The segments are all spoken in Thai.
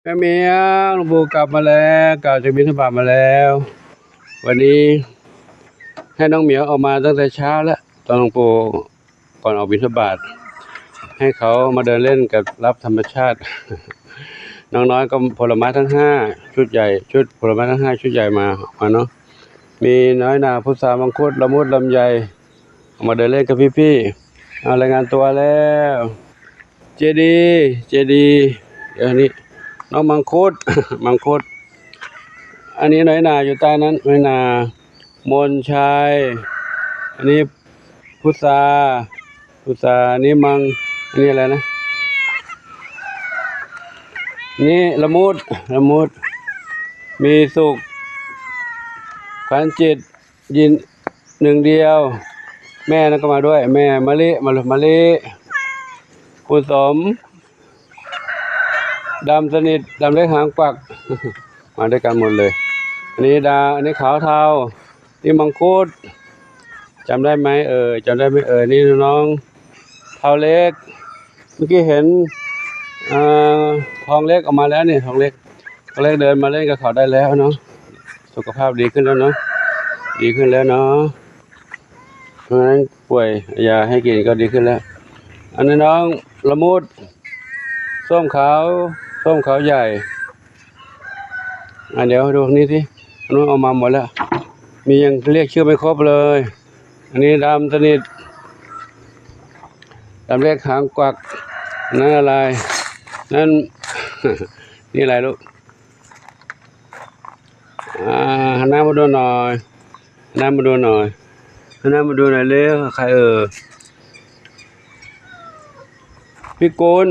แม่เมียหลวงปู่กลับมาแล้วกลับจากบิณฑบาตมาแล้ว วันนี้ให้น้องเหมียวออกมาตั้งแต่เช้าแล้วตอนหลวงปู่ก่อนออกบิณฑบาตให้เขามาเดินเล่นกับรับธรรมชาติ น้องน้อยก็ผลไม้ทั้งห้าชุดใหญ่ชุดผลไม้ทั้งห้าชุดใหญ่มาเนาะมีน้อยนาพุทรามังคุดละมุดลำไยออกมาเดินเล่นกับพี่ๆเอารายงานตัวแล้วเจดีเดี๋ยวนี้น้องมังคุด มังคุดอันนี้น้อยนาอยู่ใต้นั้นน้อยนามนชัยอันนี้พุทราอันนี้มังอันนี้อะไรนะนี่ละมุดมีสุขขันจิตยินหนึ่งเดียวแม่นั่นก็มาด้วยแม่มะลิคุณสมดำสนิทดำเล็กหางปัก มาด้วยกันหมดเลยอันนี้อันนี้ขาวเทานี่มังคุดจำได้ไหมจำได้ไหมนี่น้องเทาเล็กเมื่อกี้เห็นทองเล็กออกมาแล้วนี่ทองเล็กเดินมาเล่นกับเขาได้แล้วเนาะสุขภาพดีขึ้นแล้วเนาะดีขึ้นแล้วเนาะเพราะฉะนั้นป่วยยาให้กินก็ดีขึ้นแล้วอันนี้น้องละมุดส้มขาวใหญ่เดี๋ยวดูนี่สิน้องเอามาหมดแล้วมียังเรียกชื่อไม่ครบเลยอันนี้ดำสนิทดำเล็กหางกวักนั่นอะไรนั่น นี่อะไรลูกหันหน้ามาดูหน่อยเร็วใครพี่กุล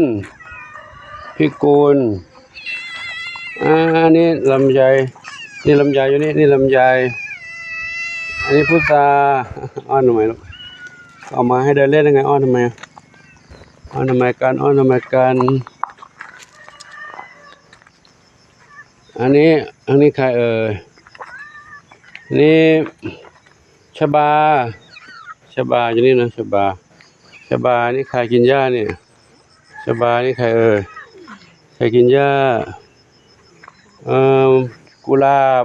นี่ลำไยอยู่นี่ลำไยอันนี้พุทราอ้อนทำไมลูกเอามาให้เดินเล่นยังไงอ้อนทำไมกันอันนี้ใครนี่ชบาอยู่นี่นะชบานี่ใครกินหญ้าเนี่ยชบานี่ใครใครกินหญ้ากุหลาบ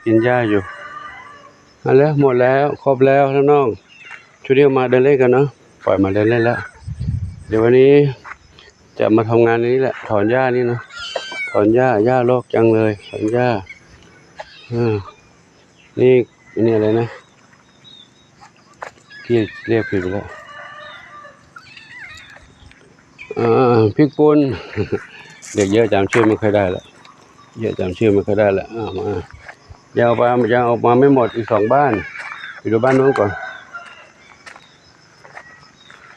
กินหญ้าอยู่แล้วหมดแล้วครบแล้วน้องชุดนี้มาเดินเล่นกันเนาะปล่อยมาเดินเล่นแล้วเดี๋ยววันนี้จะมาทำงานนี้แหละถอนหญ้านี่เนาะถอนหญ้าโรคจังเลยถอนหญ้านี่อะไรนะที่เรียกผิดแล้วพี่กุล เด็กเยอะจำชื่อไม่ค่อยได้ละมายังออกมาไม่หมดอีก2บ้านไปดูบ้านนู้นก่อน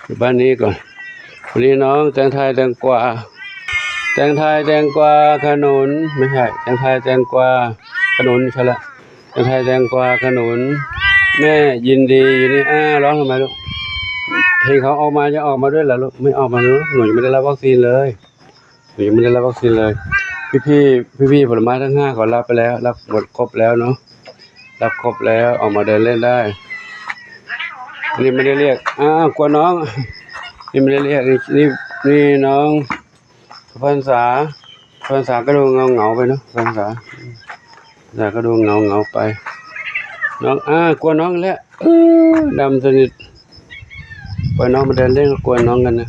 ดูบ้านนี้ก่อนวันนี้น้องแตงไทยแตงกวาขนุนไม่ใช่แตงไทยแตงกวาขนุนใช่ละแตงไทยแตงกวาขนุนแม่ยินดีอยู่นี่ร้องทำไมลูกเห็นเขาออกมาจะออกมาด้วยเหรอลูกไม่ออกมาหนูยังไม่ได้รับวัคซีนเลยพี่ผลไม้ทั้ง5เขารับไปแล้วรับหมดครบแล้วเนาะรับครบแล้วออกมาเดินเล่นได้นี่ไม่ได้เรียกกลัวน้องนี่ไม่ได้เรียกนี่น้องพันษาก็ดูเงาไปเนาะพันษาก็ดูเงาไปน้องกลัวน้องแล้วดำสนิทปล่อยน้องมาเดินเล่นก็กลัวน้องกันนะ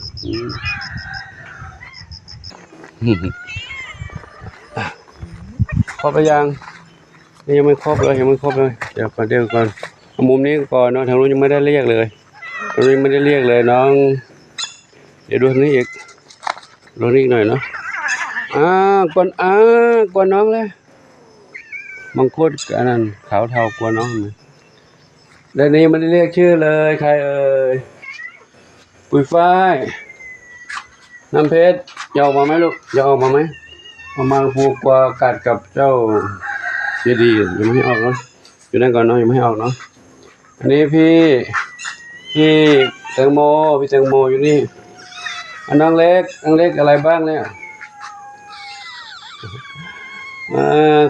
ครบไปยังนี่ยังไม่ครบเลยเดี๋ยวก่อนมุมนี้ก่อนเนาะทางนู้นยังไม่ได้เรียกเลยน้องเดี๋ยวดูทางนี้อีกดูนี่หน่อยเนาะกวนน้องเลยมังคุดอันนั้นขาวเทากวนน้องเลยแล้วนี่ไม่ได้เรียกชื่อเลยใครปุยฝ้ายน้ำเพชรอยากออกมาไหมลูกออกมาผูกกว่ากัดกับเจ้าเจดียังไม่ให้ออกเนาะอยู่นั่นก่อนเนาะยังไม่ให้ออกเนาะอันนี้พี่แตงโมอยู่นี่อันน้องเล็กอะไรบ้างเนี่ย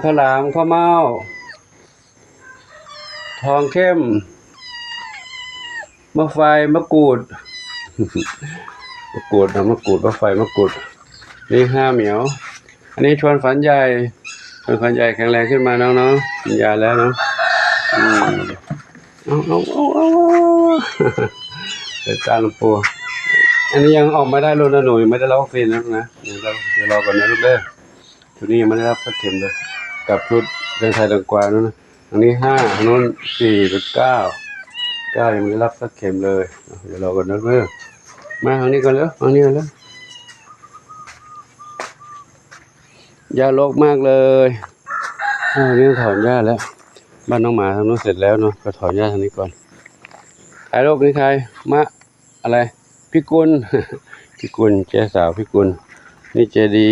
ข้าวหลามข้าวเม่าทองเข้มมะไฟมะกรูดมะไฟมะกรูด นี่5เหมียวอันนี้ชวนฝันใหญ่ชวนฝันใหญ่แข็งแรงขึ้นมาน้องๆกินยาแล้วเนาะเอาเดินตามหลวงปู่อันนี้ยังออกมาได้ลูกนะหนูยังไม่ได้รับวัคซีนนะเดี๋ยวรอก่อนนะลูกเด้อชุดนี้ยังไม่ได้รับสักเข็มเลยกับชุดเดินไทยเดินกวานู้นนะอันนี้5อันนู้น4หรือ9ยังไม่ได้รับสักเข็มเลยเดี๋ยวรอก่อนนะเด้อมาทางนี้ก่อนแล้วทางนี้ก่อนแล้วยาโรคมากเลยนี่ถอนหญ้าแล้วบ้านน้องหมาทางนู้นเสร็จแล้วเนาะก็ถอนหญ้าทางนี้ก่อนใครโรคนี้ใครมะอะไรพี่กุล พี่กุลเจ๊สาวพี่กุลนี่เจดี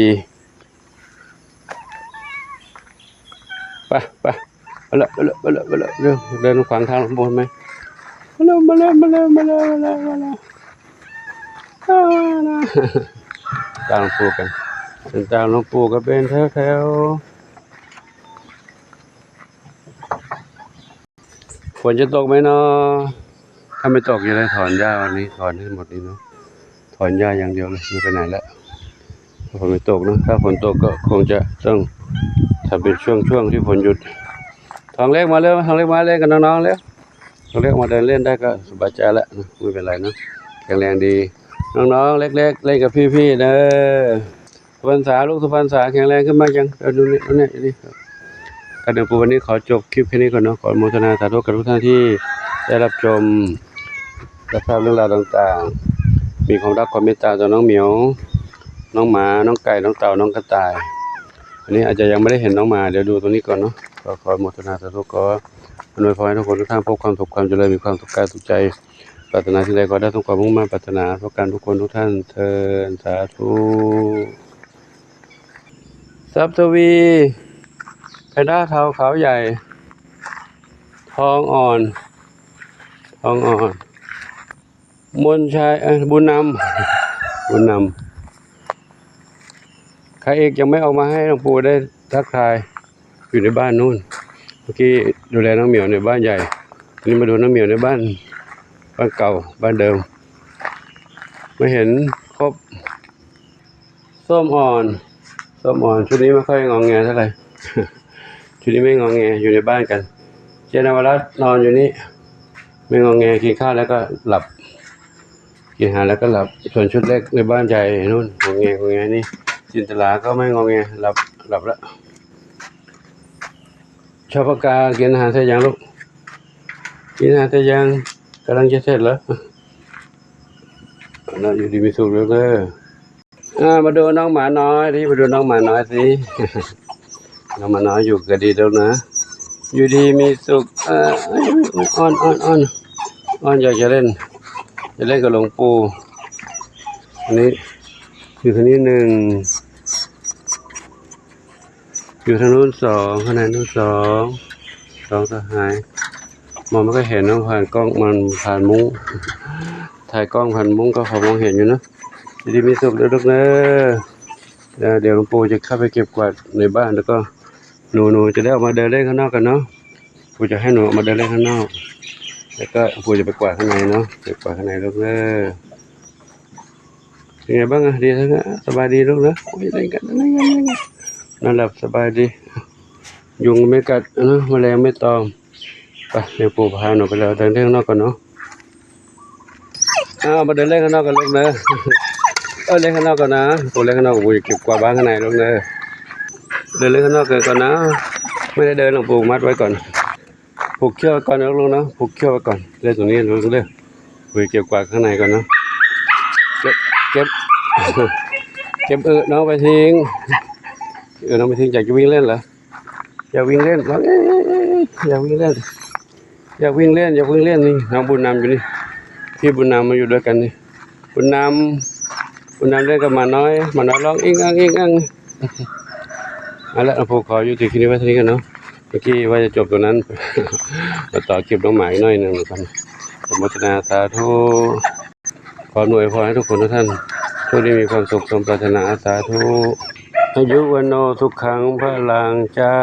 ไปเอาละเดินขวางทางหลวงปู่ไหมมาเลยตามหลวงปู่กันเป็นตามหลวงปู่ก็เป็นแถวฝนจะตกไหมเนาะถ้าไม่ตกจะได้ถอนหญ้าวันนี้ถอนให้หมดนี่เนาะถอนหญ้าอย่างเดียวเลยไม่ไปไหนแล้วถ้าฝนไม่ตกเนาะถ้าฝนตกก็คงจะต้องทำเป็นช่วงที่ฝนหยุดทองเล็กมาเร็วทองเล็กมาเล่นกับน้องๆเร็วทองเล็กมาเดินเล่นได้ก็สบายใจแล้วไม่เป็นไรเนาะแข็งแรงดีน้องๆเล็กๆเล่นกับพี่ๆเด้อสุพรรณษาลูกสุพรรณษาแข็งแรงขึ้นมายังดูนี่การเดินปูวันนี้ขอจบคลิปแค่นี้ก่อนเนาะขออนุโมทนาสาธุกับทุกท่านที่ได้รับชมรับทราบเรื่องราวต่างๆมีความรักความเมตตาต่อน้องเหมียวน้องหมาน้องไก่น้องเต่าน้องกระต่ายอันนี้อาจจะยังไม่ได้เห็นน้องหมาเดี๋ยวดูตรงนี้ก่อนเนาะก็ขออนุโมทนาสาธุขออำนวยพรให้ทุกคนทุกท่านพบความสุขความเจริญมีความสุขกายสุขใจปรารถนาสิ่งใดก็ได้ทุกความมุ่งมั่นปรารถนาทุกการทุกคนทุกท่านเทินสาธุทรัพย์ทวีแพนด้าเทาขาวใหญ่ทองอ่อนมนชัยบุญนำใครเอกยังไม่ออกมาให้หลวงปู่ได้ทักทายอยู่ในบ้านนู่นเมื่อกี้ดูแลน้องเหมียวในบ้านใหญ่นี่มาดูน้องเหมียวในบ้านเก่าบ้านเดิมไม่เห็นครบส้มอ่อนชุดนี้ไม่ค่อยงองแงเท่าไหร่ ชุดนี้ไม่งองแงอยู่ในบ้านกันเจนวรัตน์นอนอยู่นี่ไม่งองแงกินข้าวแล้วก็หลับกินอาหารแล้วก็หลับส่วนชุดเล็กในบ้านใหญ่นู่นงองแงนี่จินตลาก็ไม่งองแงหลับแล้วชอบปากกากินอาหารเสร็จยังลูกกินอาหารเสร็จยังกำลังจะเสร็จแล้วเราอยู่ดีมีสุขแล้วมาดูน้องหมาน้อยดิมาดูน้องหมาน้อยสิ น้องหมาน้อยอยู่ก็ดีแล้วนะอยู่ดีมีสุขอ้อนอยากจะเล่นกับหลวงปู่อันนี้อยู่ทางนี้1อยู่ทางนู้น2ข้างในนู้น2สหายมองไม่ค่อยเห็นน้องผ่านกล้องมันผ่านมุ้งถ่ายกล้องผ่านมุ้งก็พอมองเห็นอยู่นะอยู่ดีมีสุขเด้อลูกเด้อเดี๋ยวหลวงปู่จะเข้าไปเก็บกวาดในบ้านแล้วก็หนูจะได้ออกมาเดินเล่นข้างนอกกันเนาะปู่จะให้หนูออกมาเดินเล่นข้างนอกแล้วก็ปู่จะไปกวาดข้างในเนาะเก็บกวาดข้างในลูกเด้อเป็นไงบ้างอะดีทั้งนั้นสบายดีลูกเนาะเล่นกันนอนหลับสบายดียุงไม่กัดนะแมลงไม่ตอมไปเดี๋ยวปู่พาหนูไปเดินเล่นข้างนอกก่อนเนาะมาเดินเล่นข้างนอกกันลูกเนอะเล่นข้างนอกก่อนนะปู่เล่นข้างนอกปู่จะเก็บกวาดบ้านข้างในลูกเนอะเดินเล่นข้างนอกก่อนนะไม่ได้เดินหรอกปู่มัดไว้ก่อนผูกเชือกไว้ก่อนนะลูกเนาะผูกเชือกไว้ก่อนเล่นตรงนี้ลูกเล่นปู่เก็บกวาดข้างในก่อนเนาะเก็บน้องไปทิ้งน้องไปทิ้งอยากจะวิ่งเล่นเหรออยากวิ่งเล่นอยากวิ่งเล่นนี่น้องบุญนำอยู่นี่พี่บุญนำมาอยู่ด้วยกันนี่บุญนำเล่นกับหมาน้อยร้องอิงอังเอาละผมขออยู่ที่คลิปนี้ไว้เท่านี้กันเนาะเมื่อกี้ว่าจะจบตัวนั้น มาต่อคลิปน้องหมายหน่อยหนึ่งกันสมมตินาสาธุขอหน่วยพอให้ทุกคนทุกท่านช่วยได้มีความสุขสมปรารถนาสาธุอายุวันโนทุกขังพระลังเจ้า